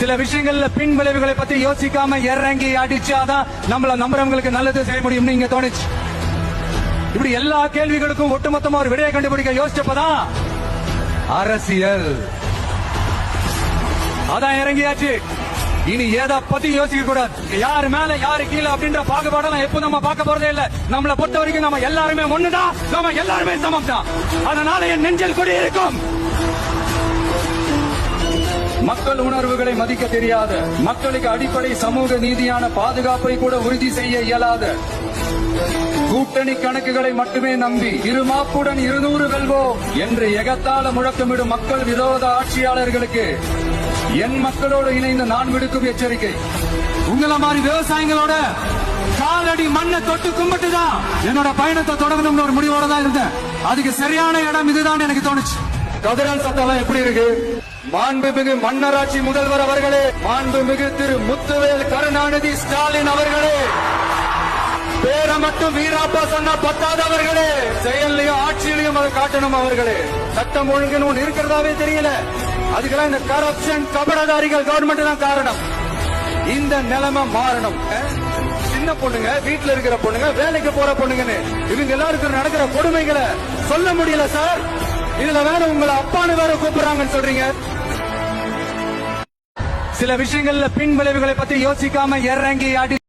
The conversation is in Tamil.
சில விஷயங்கள்ல பின் விளைவுகளை பத்தி யோசிக்காம இறங்கி அடிச்சாதான் நம்மள நம்புறவங்களுக்கு நல்லது செய்ய முடியும்னு இங்க தோணுச்சு. இப்படி எல்லா கேள்விகளுக்கும் ஒட்டுமொத்தமா ஒரு விடையை கண்டுபிடிக்க யோசிச்சப்பதான் அரசியல் அதான் இறங்கியாச்சு. இனி எதை பத்தி யோசிக்க கூடாது. யாரு மேல யாரு கீழே அப்படின்ற பாகுபாடெல்லாம் எப்போ நம்ம பார்க்க போறதே இல்ல. நம்மளை பொறுத்த வரைக்கும் நம்ம எல்லாருமே ஒண்ணுதான், நம்ம எல்லாருமே சமம் தான். அதனால என் நெஞ்சில் குடி இருக்கும். மக்கள் உணர்வுகளை மதிக்க தெரியாத, மக்களுக்கு அடிப்படை சமூக நீதியான பாதுகாப்பை கூட உறுதி செய்ய இயலாத, கூட்டணி கணக்குகளை மட்டுமே நம்பி இருமாப்புடன் 200 வெல்வோம் என்று எகத்தால முழக்கமிடும் மக்கள் விரோத ஆட்சியாளர்களுக்கு என் மக்களோடு இணைந்து நான் விடுக்கும் எச்சரிக்கை. உங்கள மாதிரி விவசாயிகளோட காலடி மண்ணை தொட்டு கும்பிட்டுதான் என்னோட பயணத்தை தொடங்கணும்னு ஒரு முடிவோட தான் இருந்தேன். அதுக்கு சரியான இடம் இதுதான் எனக்கு தோணுச்சு. கதிரல் சத்தம் எப்படி இருக்கு? மாண்புமிகு மன்னராட்சி முதல்வர் அவர்களே, மாண்புமிகு திரு முத்துவேல் கருணாநிதி ஸ்டாலின் அவர்களே, பேரை மட்டும் வீராப்பா சொன்ன பத்தாதவர்களே, செயல்லையும் ஆட்சியிலையும் அதை காட்டணும் அவர்களே. சட்டம் ஒழுங்குன்னு ஒண்ணு இருக்கிறதாவே தெரியல. அதுக்கெல்லாம் இந்த கரப்ஷன் கபடதாரிகள் கவர்மெண்ட் தான் காரணம். இந்த நிலைமை மாறணும். சின்ன பொண்ணுங்க, வீட்டுல இருக்கிற பொண்ணுங்க, வேலைக்கு போற பொண்ணுங்கன்னு இவங்க எல்லாருக்கும் நடக்கிற கொடுமைகளை சொல்ல முடியல சார். இதுல வேற உங்களை அப்பான்னு வேற கூப்பிடுறாங்கன்னு சொல்றீங்க. சில விஷயங்கள்ல பின் விளைவுகளை பத்தி யோசிக்காம இறங்கி அடி